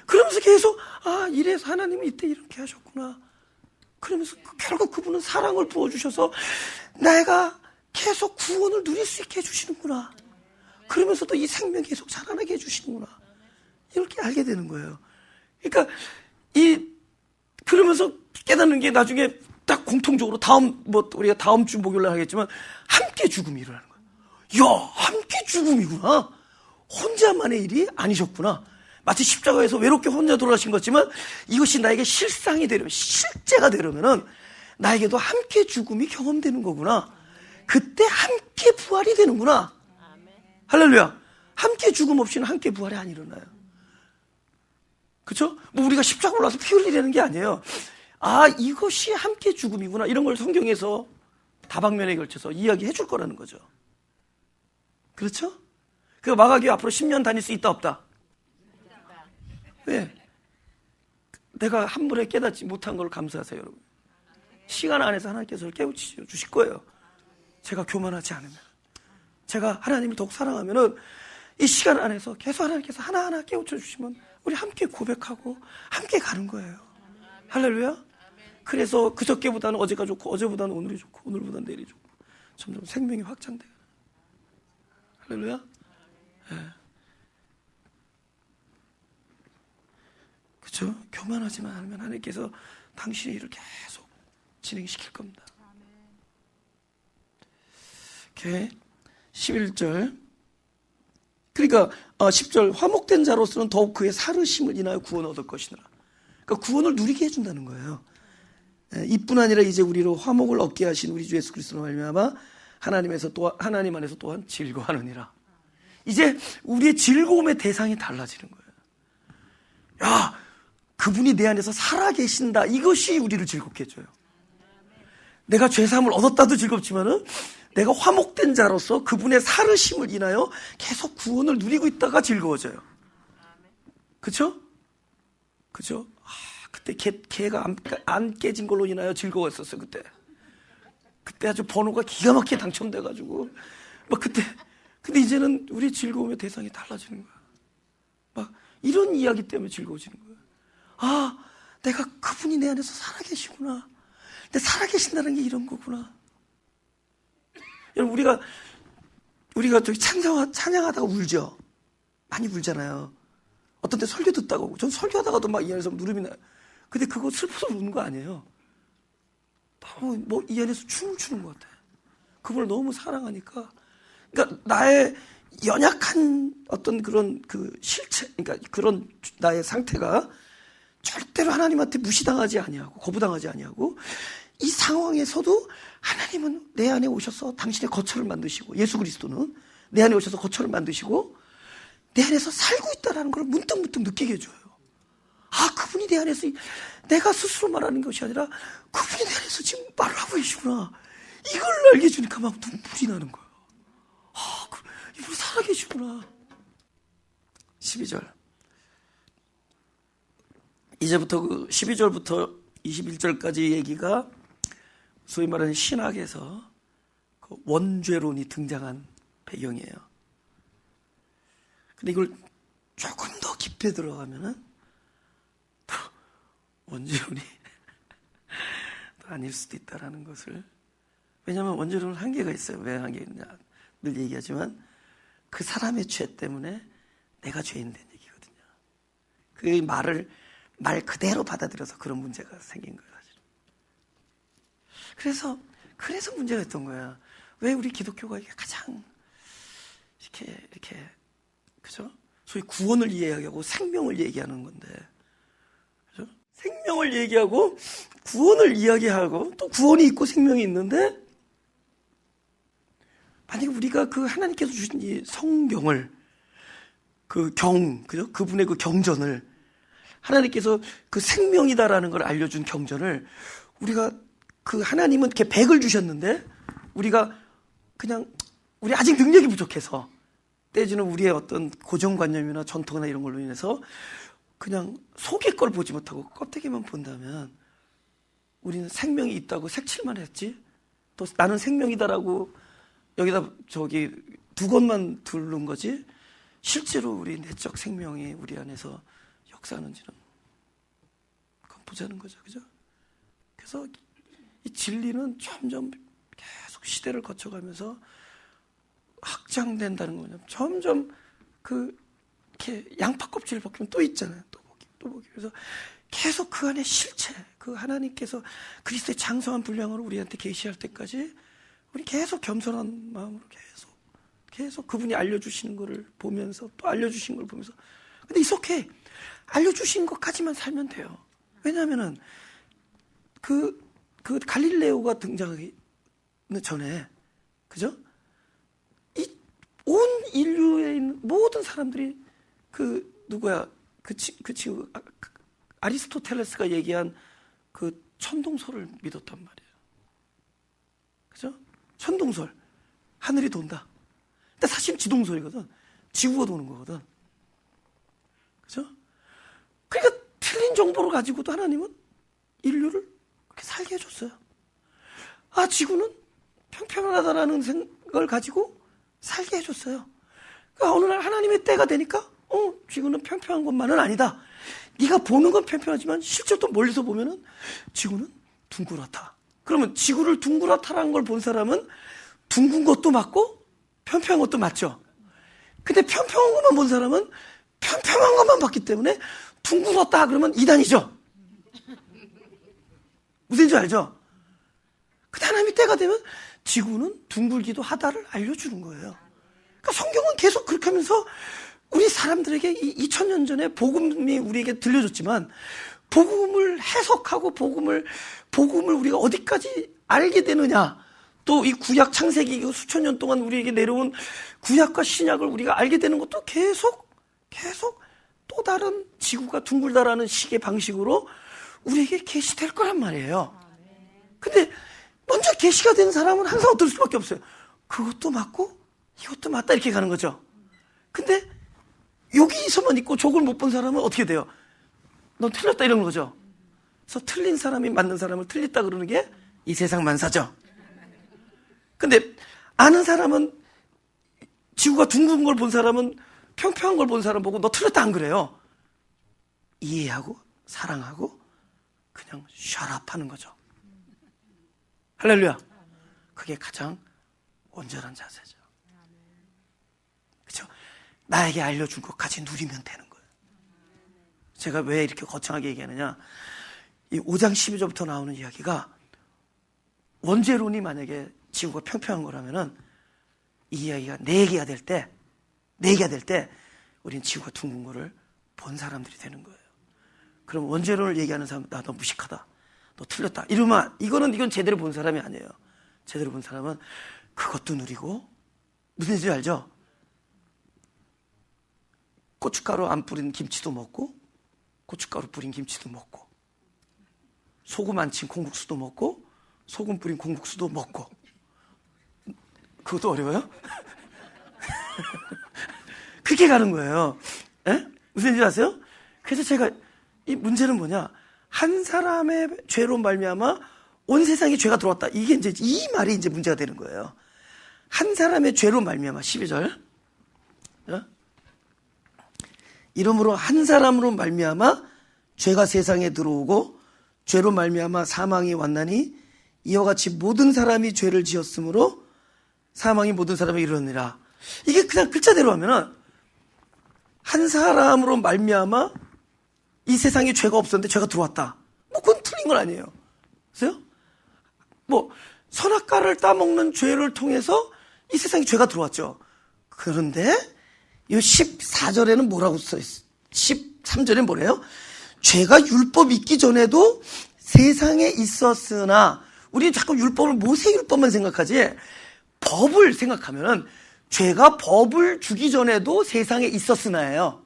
그러면서 계속, 아, 이래서 하나님이 이때 이렇게 하셨구나. 그러면서 결국 그분은 사랑을 부어주셔서 내가 계속 구원을 누릴 수 있게 해주시는구나. 그러면서도 이 생명 계속 자라나게 해주시는구나. 이렇게 알게 되는 거예요. 그러니까 그러면서 깨닫는 게 나중에 딱 공통적으로 우리가 다음 주 목요일날 하겠지만 함께 죽음이 일어나는 거예요. 야, 함께 죽음이구나. 혼자만의 일이 아니셨구나. 마치 십자가에서 외롭게 혼자 돌아가신 것지만 이것이 나에게 실상이 되려면, 실제가 되려면은 나에게도 함께 죽음이 경험되는 거구나. 그때 함께 부활이 되는구나. 할렐루야. 함께 죽음 없이는 함께 부활이 안 일어나요. 그렇죠? 뭐 우리가 십자가 올라서 피 흘리려는 게 아니에요. 아, 이것이 함께 죽음이구나. 이런 걸 성경에서 다방면에 걸쳐서 이야기해 줄 거라는 거죠. 그렇죠? 그 마가교회 앞으로 10년 다닐 수 있다 없다? 왜? 내가 한 번에 깨닫지 못한 걸 감사하세요, 여러분. 시간 안에서 하나님께서 깨우쳐 주실 거예요. 제가 교만하지 않으면, 제가 하나님을 더욱 사랑하면은 이 시간 안에서 계속 하나님께서 하나하나 깨우쳐 주시면 우리 함께 고백하고 함께 가는 거예요. 할렐루야. 그래서 그저께보다는 어제가 좋고, 어제보다는 오늘이 좋고, 오늘보다는 내일이 좋고, 점점 생명이 확장돼요. 할렐루야. 네. 그렇죠? 교만하지만 않으면 하나님께서 당신의 일을 계속 진행시킬 겁니다. 이렇게 11절, 그러니까 10절, 화목된 자로서는 더욱 그의 살으심을 인하여 구원을 얻을 것이니라. 그러니까 구원을 누리게 해준다는 거예요. 이뿐 아니라 이제 우리로 화목을 얻게 하신 우리 주 예수 그리스도로 말미암아 하나님 안에서 또한 즐거워하느니라. 이제 우리의 즐거움의 대상이 달라지는 거예요. 야, 그분이 내 안에서 살아계신다. 이것이 우리를 즐겁게 해줘요. 내가 죄사함을 얻었다도 즐겁지만은 내가 화목된 자로서 그분의 살으심을 인하여 계속 구원을 누리고 있다가 즐거워져요. 그쵸? 그죠? 그때 개가 안 깨진 걸로 인하여 즐거웠었어요. 그때 아주 번호가 기가 막히게 당첨돼가지고 막 그때. 근데 이제는 우리 즐거움의 대상이 달라지는 거야. 막 이런 이야기 때문에 즐거워지는 거야. 아, 내가 그분이 내 안에서 살아계시구나. 근데 살아계신다는 게 이런 거구나. 여러분, 우리가 저기 찬양하다가 울죠. 많이 울잖아요. 어떤 때 설교 듣다가, 전 설교하다가도 막 이 안에서 누름이 나요. 근데 그거 슬퍼서 우는 거 아니에요. 너무 이 안에서 춤을 추는 것 같아요. 그분을 너무 사랑하니까. 그러니까 나의 연약한 어떤 그런 그 실체, 그러니까 그런 나의 상태가 절대로 하나님한테 무시당하지 아니하고 거부당하지 아니하고, 이 상황에서도 하나님은 내 안에 오셔서 당신의 거처를 만드시고, 예수 그리스도는 내 안에 오셔서 거처를 만드시고 내 안에서 살고 있다는 걸 문득 느끼게 해줘요. 아, 그분이 내 안에서, 내가 스스로 말하는 것이 아니라 그분이 내 안에서 지금 말을 하고 계시구나. 이걸 알게 해주니까 막 눈물이 나는 거예요. 아, 이분이 살아계시구나. 12절. 이제부터 그 12절부터 21절까지 얘기가 소위 말하는 신학에서 그 원죄론이 등장한 배경이에요. 근데 이걸 조금 더 깊이 들어가면은 또 원죄론이 또 아닐 수도 있다라는 것을. 왜냐하면 원죄론은 한계가 있어요. 왜 한계가 있느냐, 늘 얘기하지만 그 사람의 죄 때문에 내가 죄인 된 얘기거든요. 그 말 그대로 받아들여서 그런 문제가 생긴 거예요, 사실. 그래서 문제가 있던 거야. 왜 우리 기독교가 이게 가장 이렇게 그죠? 소위 구원을 이야기하고 생명을 얘기하는 건데, 그죠? 생명을 얘기하고 구원을 이야기하고 또 구원이 있고 생명이 있는데, 만약에 우리가 그 하나님께서 주신 이 성경을, 그죠? 그분의 그 경전을, 하나님께서 그 생명이다라는 걸 알려준 경전을, 우리가 그 하나님은 이렇게 100을 주셨는데 우리가 그냥 우리 아직 능력이 부족해서 떼주는 우리의 어떤 고정관념이나 전통이나 이런 걸로 인해서 그냥 속의 걸 보지 못하고 껍데기만 본다면 우리는 생명이 있다고 색칠만 했지, 또 나는 생명이다라고 여기다 저기 두 것만 두른 거지, 실제로 우리 내적 생명이 우리 안에서 역사하는지는 그건 보자는 거죠. 그죠? 그래서 이 진리는 점점 계속 시대를 거쳐가면서 확장된다는 거냐. 점점 이렇게 양파 껍질을 벗기면 또 있잖아요. 또 보기. 그래서 계속 그 안에 실체, 그 하나님께서 그리스도의 장성한 분량으로 우리한테 계시할 때까지 우리 계속 겸손한 마음으로 계속 그분이 알려주시는 거를 보면서, 또 알려주신 걸 보면서. 근데 이렇게 알려주신 것까지만 살면 돼요. 왜냐하면은 그 갈릴레오가 등장하기 전에, 그죠? 이 온 인류에 있는 모든 사람들이 누구야? 그 친구 아리스토텔레스가 얘기한 그 천동설을 믿었단 말이에요. 그죠? 천동설. 하늘이 돈다. 근데 사실 지동설이거든. 지구가 도는 거거든. 그죠? 그러니까 틀린 정보를 가지고도 하나님은 인류를 그렇게 살게 해줬어요. 지구는 평평하다라는 생각을 가지고 살게 해줬어요. 그러니까 어느 날 하나님의 때가 되니까 지구는 평평한 것만은 아니다. 네가 보는 건 평평하지만 실제 또 멀리서 보면은 지구는 둥그렇다. 그러면 지구를 둥그렇다라는 걸 본 사람은 둥근 것도 맞고 평평한 것도 맞죠. 근데 평평한 것만 본 사람은 평평한 것만 봤기 때문에 둥그렇다 그러면 이단이죠. 무슨 줄 알죠? 근데 하나님의 때가 되면 지구는 둥글기도 하다를 알려주는 거예요. 그러니까 성경은 계속 그렇게 하면서 우리 사람들에게 2000년 전에 복음이 우리에게 들려줬지만 복음을 해석하고 복음을 우리가 어디까지 알게 되느냐, 또 이 구약 창세기 수천 년 동안 우리에게 내려온 구약과 신약을 우리가 알게 되는 것도 계속 또 다른 지구가 둥글다라는 식의 방식으로 우리에게 계시될 거란 말이에요. 근데 먼저 계시가 된 사람은 항상 어떨 수밖에 없어요. 그것도 맞고 이것도 맞다 이렇게 가는 거죠. 근데 여기서만 있고 저걸 못 본 사람은 어떻게 돼요? 넌 틀렸다 이러는 거죠. 그래서 틀린 사람이 맞는 사람을 틀렸다 그러는 게 이 세상 만사죠. 근데 아는 사람은, 지구가 둥근 걸 본 사람은 평평한 걸 본 사람 보고 너 틀렸다 안 그래요. 이해하고 사랑하고 그냥 샤랍 하는 거죠. 할렐루야. 그게 가장 온전한 자세죠. 그렇죠? 나에게 알려준 것까지 누리면 되는 거예요. 제가 왜 이렇게 거창하게 얘기하느냐, 이 5장 12절부터 나오는 이야기가 원죄론이 만약에 지구가 평평한 거라면은 이 이야기가 내 얘기가 될 때 우린 지구가 둥근 거를 본 사람들이 되는 거예요. 그럼 원죄론을 얘기하는 사람은 너 무식하다, 너 틀렸다 이러면 이건 제대로 본 사람이 아니에요. 제대로 본 사람은 그것도 누리고, 무슨 얘기인지 알죠? 고춧가루 안 뿌린 김치도 먹고, 고춧가루 뿌린 김치도 먹고, 소금 안 친 콩국수도 먹고, 소금 뿌린 콩국수도 먹고. 그것도 어려워요? 그렇게 가는 거예요. 에? 무슨 얘기인지 아세요? 그래서 제가, 이 문제는 뭐냐, 한 사람의 죄로 말미암아 온 세상에 죄가 들어왔다. 이게 이제 이 말이 이제 문제가 되는 거예요. 한 사람의 죄로 말미암아. 12절. 이러므로 한 사람으로 말미암아 죄가 세상에 들어오고 죄로 말미암아 사망이 왔나니 이와 같이 모든 사람이 죄를 지었으므로 사망이 모든 사람에게 이르렀느니라. 이게 그냥 글자대로 하면은 한 사람으로 말미암아 이 세상에 죄가 없었는데 죄가 들어왔다. 그건 틀린 건 아니에요. 그래서 선악과를 따먹는 죄를 통해서 이 세상에 죄가 들어왔죠. 그런데 이 14절에는 뭐라고 써있어? 13절에 뭐래요? 죄가 율법 있기 전에도 세상에 있었으나, 우리 자꾸 율법을 모세율법만 생각하지 법을 생각하면은 죄가 법을 주기 전에도 세상에 있었으나예요.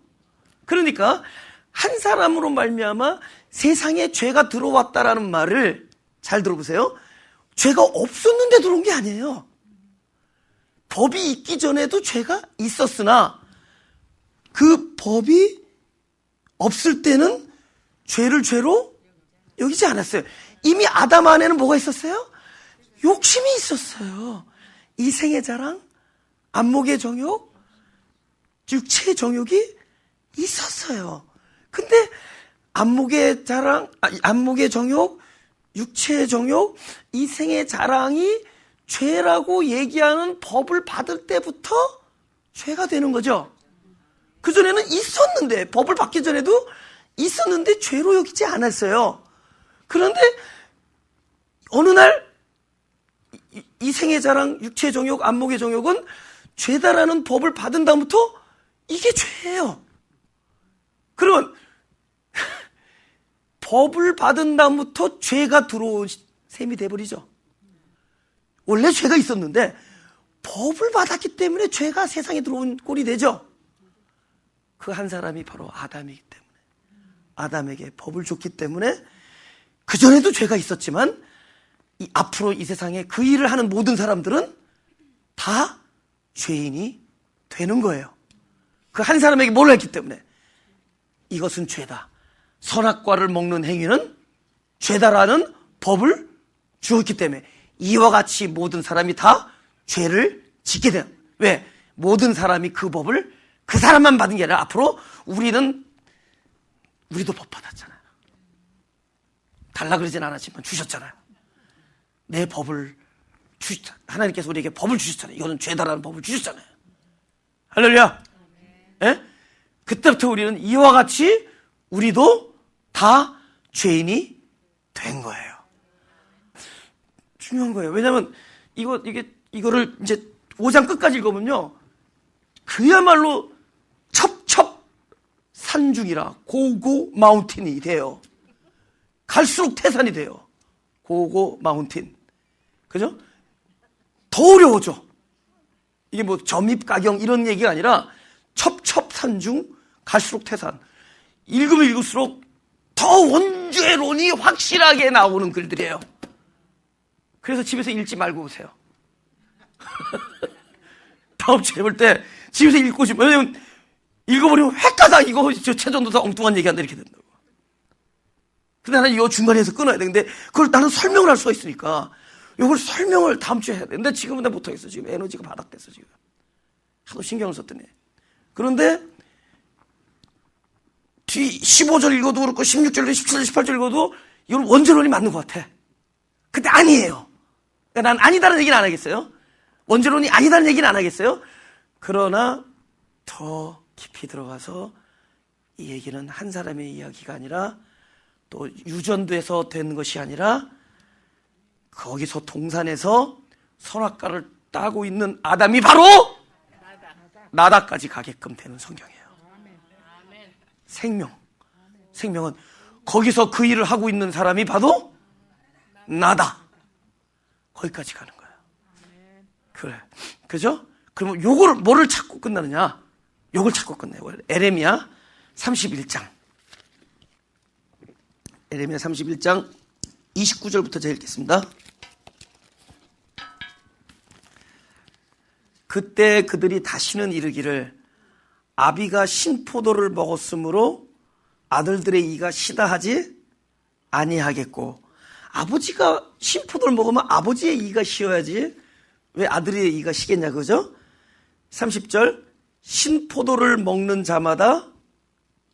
그러니까 한 사람으로 말미암아 세상에 죄가 들어왔다라는 말을 잘 들어보세요. 죄가 없었는데 들어온 게 아니에요. 법이 있기 전에도 죄가 있었으나 그 법이 없을 때는 죄를 죄로 여기지 않았어요. 이미 아담 안에는 뭐가 있었어요? 욕심이 있었어요. 이생의 자랑, 안목의 정욕, 육체의 정욕이 있었어요. 근데 안목의 자랑, 안목의 정욕, 육체의 정욕, 이생의 자랑이 죄라고 얘기하는 법을 받을 때부터 죄가 되는 거죠. 그전에는 있었는데, 법을 받기 전에도 있었는데 죄로 여기지 않았어요. 그런데 어느 날 이생의 자랑, 육체의 정욕, 안목의 정욕은 죄다라는 법을 받은 다음부터 이게 죄예요. 그러면 법을 받은 다음부터 죄가 들어온 셈이 돼버리죠. 원래 죄가 있었는데 법을 받았기 때문에 죄가 세상에 들어온 꼴이 되죠. 그 한 사람이 바로 아담이기 때문에, 아담에게 법을 줬기 때문에 그전에도 죄가 있었지만 앞으로 이 세상에 그 일을 하는 모든 사람들은 다 죄인이 되는 거예요. 그 한 사람에게 뭘 했기 때문에 이것은 죄다, 선악과를 먹는 행위는 죄다라는 법을 주었기 때문에 이와 같이 모든 사람이 다 죄를 짓게 돼요. 왜? 모든 사람이 그 법을 그 사람만 받은 게 아니라 앞으로 우리도 법 받았잖아요. 달라 그러진 않았지만 주셨잖아요. 내 법을 하나님께서 우리에게 법을 주셨잖아요. 이거는 죄다라는 법을 주셨잖아요. 할렐루야. 예? 그때부터 우리는 이와 같이 우리도 다 죄인이 된 거예요. 중요한 거예요. 왜냐하면 이거를 이제 5장 끝까지 읽어보면요, 그야말로 첩첩산중이라 고고 마운틴이 돼요. 갈수록 태산이 돼요. 고고 마운틴. 그죠? 더 어려워져. 이게 뭐 점입가경 이런 얘기가 아니라 첩첩산중 갈수록 태산. 읽으면 읽을수록 더 원죄론이 확실하게 나오는 글들이에요. 그래서 집에서 읽지 말고 오세요. 다음 주에 볼 때 집에서 읽고 싶어요. 왜냐면 읽어버리면 획가닥 이거 최전도사 엉뚱한 얘기한다 이렇게 된다고. 근데 나는 이거 중간에서 끊어야 돼. 근데 그걸 나는 설명을 할 수가 있으니까 이걸 설명을 다음 주에 해야 돼. 근데 지금은 내가 못하겠어. 지금 에너지가 바닥됐어. 지금 하도 신경을 썼더니. 그런데 뒤 15절 읽어도 그렇고 16절, 17절, 18절 읽어도 이건 원죄론이 맞는 것 같아. 근데 아니에요. 그러니까 난 아니다는 얘기는 안 하겠어요. 원죄론이 아니다는 얘기는 안 하겠어요. 그러나 더 깊이 들어가서 이 얘기는 한 사람의 이야기가 아니라 또 유전돼서 된 것이 아니라 거기서 동산에서 선악과를 따고 있는 아담이 바로 나다까지 가게끔 되는 성경이에요. 생명은 거기서 그 일을 하고 있는 사람이 바로 나다. 거기까지 가는 거예요. 그래. 그죠? 그러면 요걸 뭐를 찾고 끝나느냐? 요걸 찾고 끝내요. 에레미야 31장. 에레미야 31장 29절부터 제가 읽겠습니다. 그때 그들이 다시는 이르기를 아비가 신포도를 먹었으므로 아들들의 이가 시다 하지 아니하겠고, 아버지가 신포도를 먹으면 아버지의 이가 쉬어야지 왜 아들의 이가 쉬겠냐, 그죠? 30절, 신포도를 먹는 자마다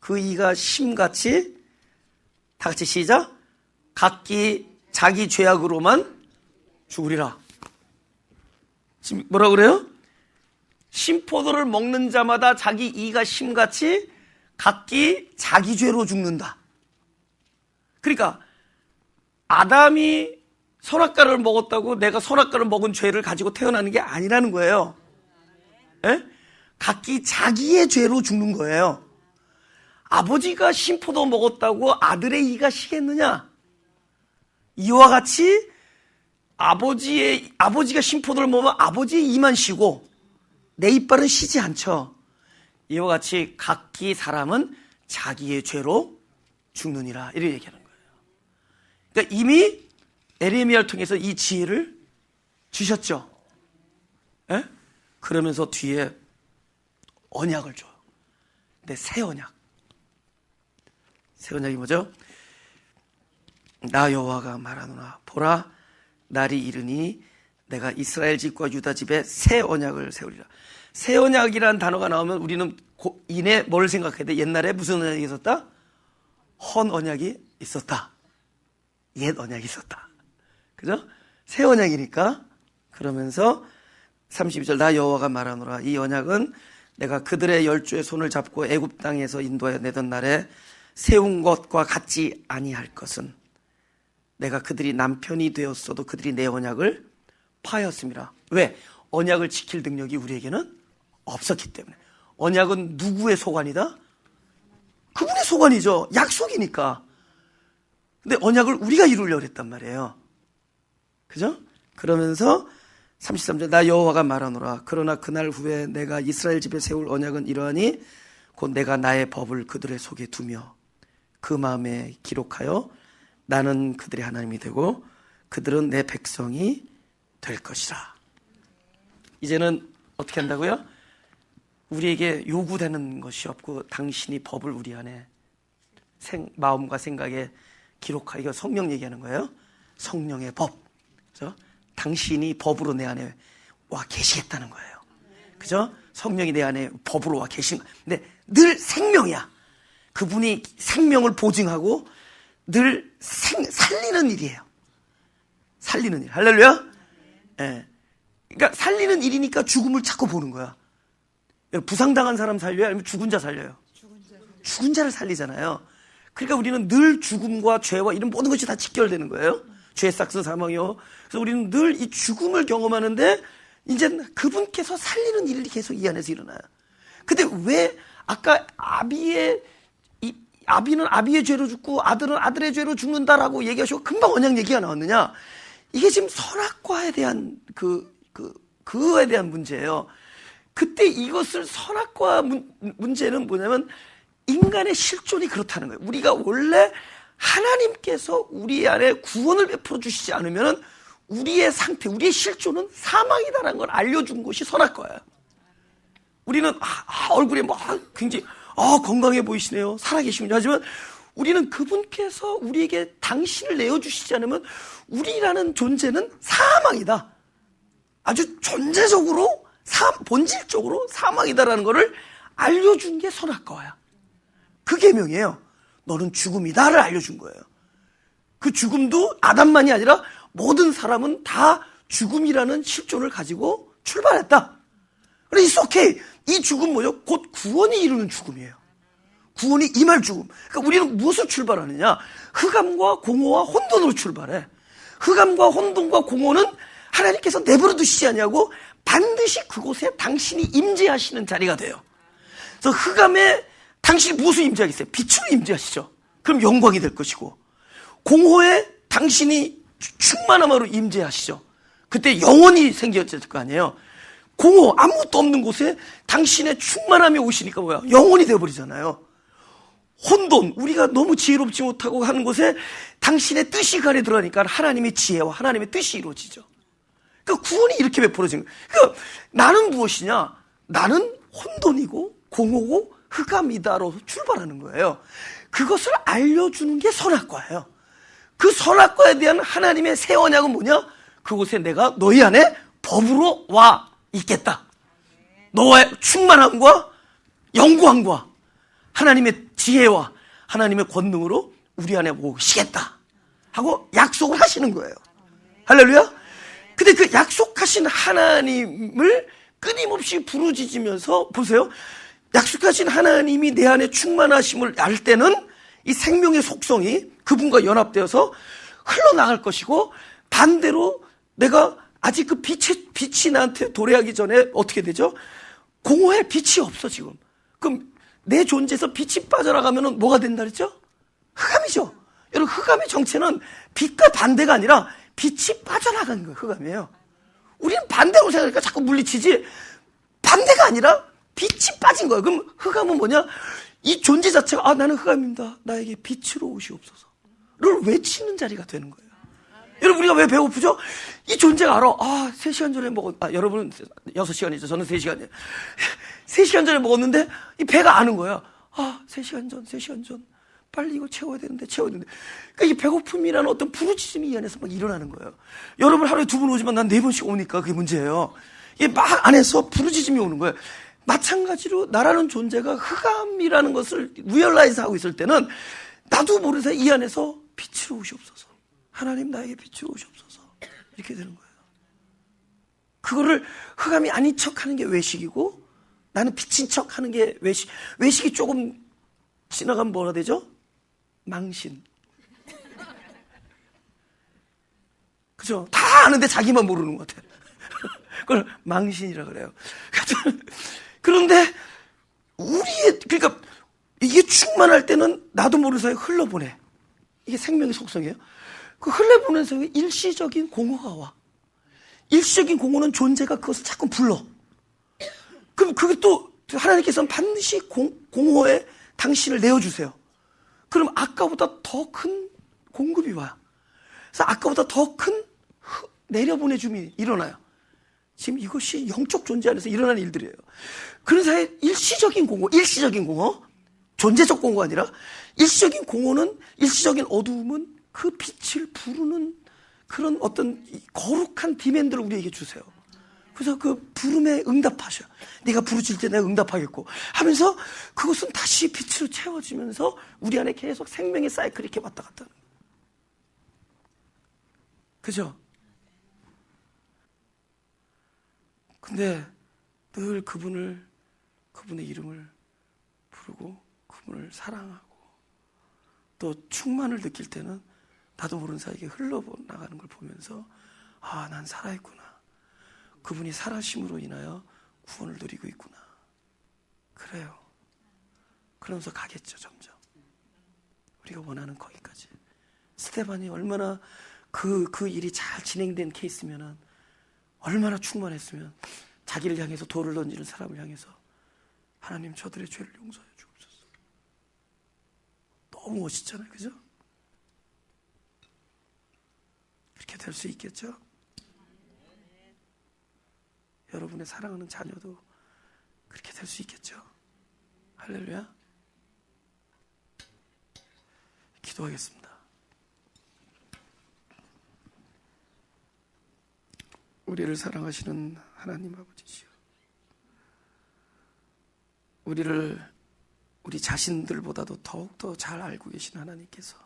그 이가 심같이, 다 같이 시작, 각기 자기 죄악으로만 죽으리라. 지금 뭐라 그래요? 신포도를 먹는 자마다 자기 이가 심같이 각기 자기 죄로 죽는다. 그러니까 아담이 선악과를 먹었다고 내가 선악과를 먹은 죄를 가지고 태어나는 게 아니라는 거예요. 에? 각기 자기의 죄로 죽는 거예요. 아버지가 신포도 먹었다고 아들의 이가 쉬겠느냐? 이와 같이 아버지가 신포도를 먹으면 아버지의 이만 쉬고 내 이빨은 쉬지 않죠. 이와 같이 각기 사람은 자기의 죄로 죽느니라, 이렇게 얘기하는 거예요. 그러니까 이미 에레미야를 통해서 이 지혜를 주셨죠. 에? 그러면서 뒤에 언약을 줘요. 근데 새 언약이 뭐죠? 나 여호와가 말하노라, 보라 날이 이르니 내가 이스라엘 집과 유다 집에 새 언약을 세우리라. 새 언약이라는 단어가 나오면 우리는 이내 뭘 생각해야 돼? 옛날에 무슨 언약이 있었다? 헌 언약이 있었다. 옛 언약이 있었다. 그죠? 새 언약이니까. 그러면서 32절, 나 여호와가 말하노라, 이 언약은 내가 그들의 열조의 손을 잡고 애굽 땅에서 인도하여 내던 날에 세운 것과 같지 아니할 것은 내가 그들이 남편이 되었어도 그들이 내 언약을 파하였습니다. 왜? 언약을 지킬 능력이 우리에게는 없었기 때문에. 언약은 누구의 소관이다? 그분의 소관이죠. 약속이니까. 근데 언약을 우리가 이루려고 했단 말이에요. 그죠? 그러면서 33절, 나 여호와가 말하노라, 그러나 그날 후에 내가 이스라엘 집에 세울 언약은 이러하니 곧 내가 나의 법을 그들의 속에 두며 그 마음에 기록하여 나는 그들의 하나님이 되고 그들은 내 백성이 될 것이라. 이제는 어떻게 한다고요? 우리에게 요구되는 것이 없고 당신이 법을 우리 안에 마음과 생각에 기록하. 이거 성령 얘기하는 거예요. 성령의 법. 그죠? 당신이 법으로 내 안에 와 계시겠다는 거예요. 그죠? 성령이 내 안에 법으로 와 계신 거예요. 근데 늘 생명이야. 그분이 생명을 보증하고 늘 살리는 일이에요. 살리는 일. 할렐루야? 예. 그러니까 살리는 일이니까 죽음을 자꾸 보는 거야. 부상당한 사람 살려요? 아니면 죽은 자 살려요? 죽은 자를 살리잖아요. 그러니까 우리는 늘 죽음과 죄와 이런 모든 것이 다 직결되는 거예요. 죄의 삭스 사망이요. 그래서 우리는 늘 이 죽음을 경험하는데 이제 그분께서 살리는 일이 계속 이 안에서 일어나요. 근데 왜 아까 아비는 아비의 죄로 죽고 아들은 아들의 죄로 죽는다라고 얘기하시고 금방 언약 얘기가 나왔느냐? 이게 지금 선악과에 대한 그거에 대한 문제예요. 그때 이것을 선악과 문제는 뭐냐면 인간의 실존이 그렇다는 거예요. 우리가 원래 하나님께서 우리 안에 구원을 베풀어 주시지 않으면 우리의 상태, 우리의 실존은 사망이다라는 걸 알려준 것이 선악과예요. 우리는 얼굴에 굉장히 건강해 보이시네요. 살아계시군요. 하지만 우리는 그분께서 우리에게 당신을 내어주시지 않으면 우리라는 존재는 사망이다. 아주 존재적으로 본질적으로 사망이다라는 것을 알려준 게 선악과야. 그 계명이에요. 너는 죽음이다를 알려준 거예요. 그 죽음도 아담만이 아니라 모든 사람은 다 죽음이라는 실존을 가지고 출발했다. 그래, it's okay. 이 죽음 뭐죠? 곧 구원이 이루는 죽음이에요. 구원이 임할 죽음. 그러니까 우리는 무엇을 출발하느냐? 흑암과 공허와 혼돈으로 출발해. 흑암과 혼돈과 공허는 하나님께서 내버려 두시지 않냐고 반드시 그곳에 당신이 임재하시는 자리가 돼요. 그래서 흑암에 당신이 무엇을 임재하겠어요? 빛으로 임재하시죠. 그럼 영광이 될 것이고, 공허에 당신이 충만함으로 임재하시죠. 그때 영원히 생겼을 거 아니에요. 공허, 아무것도 없는 곳에 당신의 충만함이 오시니까 뭐야? 영원이 되어버리잖아요. 혼돈, 우리가 너무 지혜롭지 못하고 하는 곳에 당신의 뜻이 그 안에 들어가니까 하나님의 지혜와 하나님의 뜻이 이루어지죠. 그러니까 구원이 이렇게 베풀어지는 거예요. 그러니까 나는 무엇이냐? 나는 혼돈이고 공허고 흑암이다로 출발하는 거예요. 그것을 알려주는 게 선악과예요. 그 선악과에 대한 하나님의 새 언약은 뭐냐? 그곳에 내가 너희 안에 법으로 와 있겠다. 너의 충만함과 영광과 하나님의 지혜와 하나님의 권능으로 우리 안에 오시겠다 하고 약속을 하시는 거예요. 할렐루야. 근데 그 약속하신 하나님을 끊임없이 부르짖으면서 보세요. 약속하신 하나님이 내 안에 충만하심을 알 때는 이 생명의 속성이 그분과 연합되어서 흘러나갈 것이고, 반대로 내가 아직 그 빛이 나한테 도래하기 전에 어떻게 되죠? 공허에 빛이 없어 지금. 그럼 내 존재에서 빛이 빠져나가면 뭐가 된다 그랬죠? 흑암이죠. 여러분, 흑암의 정체는 빛과 반대가 아니라 빛이 빠져나가는 거예요. 흑암이에요. 우리는 반대로 생각하니까 자꾸 물리치지, 반대가 아니라 빛이 빠진 거예요. 그럼 흑암은 뭐냐? 이 존재 자체가 나는 흑암입니다. 나에게 빛으로 오시옵소서를 외치는 자리가 되는 거예요. 여러분, 우리가 왜 배고프죠? 이 존재가 알아. 3시간 전에 여러분은 6시간이죠. 저는 3시간이에요. 3시간 전에 먹었는데 이 배가 아는 거야. 3시간 전. 빨리 이거 채워야 되는데. 그러니까 이 배고픔이라는 어떤 부르짖음이 이 안에서 막 일어나는 거예요. 여러분 하루에 2번 오지만 난 4번씩 오니까 그게 문제예요. 이게 막 안에서 부르짖음이 오는 거예요. 마찬가지로 나라는 존재가 흑암이라는 것을 리얼라이즈 하고 있을 때는 나도 모르게 이 안에서 빛으로 오시옵소서. 하나님 나에게 빛으로 오시옵소서. 이렇게 되는 거예요. 그거를 흑암이 아닌 척하는 게 외식이고, 나는 빛인 척하는 게 외식. 외식이 조금 지나가면 뭐라 되죠? 망신. 그죠? 다 아는데 자기만 모르는 것 같아요. 그걸 망신이라 그래요. 그런데 그러니까 이게 충만할 때는 나도 모르는 사이에 흘러보내. 이게 생명의 속성이에요. 그 흘러보내는 사이에 일시적인 공허가 와. 일시적인 공허는 존재가 그것을 자꾸 불러. 그럼 그게 또 하나님께서는 반드시 공허에 당신을 내어주세요. 그럼 아까보다 더 큰 공급이 와요. 그래서 아까보다 더 큰 내려보내줌이 일어나요. 지금 이것이 영적 존재 안에서 일어나는 일들이에요. 그런 사이에 일시적인 공허. 존재적 공허가 아니라 일시적인 공허는, 일시적인 어두움은 그 빛을 부르는 그런 어떤 거룩한 디맨드를 우리에게 주세요. 그래서 그 부름에 응답하셔. 네가 부르실 때 내가 응답하겠고 하면서 그것은 다시 빛으로 채워지면서 우리 안에 계속 생명의 사이클이 이렇게 왔다 갔다 하는 거예요. 그죠? 근데 늘 그분의 이름을 부르고 그분을 사랑하고 또 충만을 느낄 때는 나도 모르는 사이에 흘러나가는 걸 보면서 아, 난 살아있구나. 그분이 살아심으로 인하여 구원을 누리고 있구나. 그래요. 그러면서 가겠죠, 점점. 우리가 원하는 거기까지. 스테반이 얼마나 그 일이 잘 진행된 케이스면은 얼마나 충만했으면 자기를 향해서 돌을 던지는 사람을 향해서 하나님 저들의 죄를 용서해 주옵소서. 너무 멋있잖아요. 그죠? 그렇게 될 수 있겠죠? 여러분의 사랑하는 자녀도 그렇게 될 수 있겠죠? 할렐루야. 기도하겠습니다. 우리를 사랑하시는 하나님 아버지시여, 우리를 우리 자신들보다도 더욱더 잘 알고 계신 하나님께서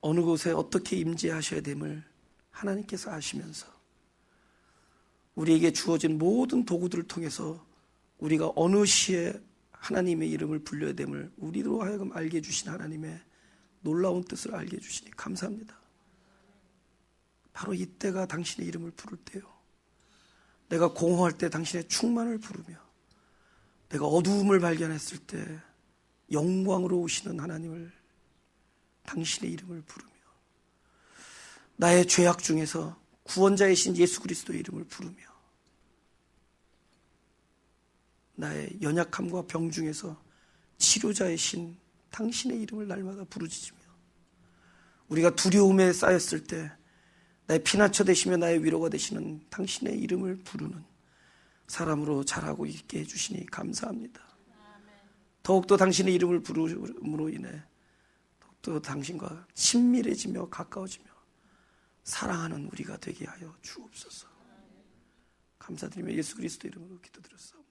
어느 곳에 어떻게 임재하셔야 됨을 하나님께서 아시면서 우리에게 주어진 모든 도구들을 통해서 우리가 어느 시에 하나님의 이름을 불려야 됨을 우리로 하여금 알게 해주신 하나님의 놀라운 뜻을 알게 해주시니 감사합니다. 바로 이때가 당신의 이름을 부를 때요, 내가 공허할 때 당신의 충만을 부르며 내가 어두움을 발견했을 때 영광으로 오시는 하나님을, 당신의 이름을 부르며 나의 죄악 중에서 구원자이신 예수 그리스도의 이름을 부르며 나의 연약함과 병 중에서 치료자이신 당신의 이름을 날마다 부르짖으며 우리가 두려움에 쌓였을 때 나의 피난처 되시며 나의 위로가 되시는 당신의 이름을 부르는 사람으로 자라고 있게 해주시니 감사합니다. 더욱더 당신의 이름을 부름으로 인해 더욱더 당신과 친밀해지며 가까워지며 사랑하는 우리가 되게 하여 주옵소서. 감사드리며 예수 그리스도 이름으로 기도드렸사옵나다.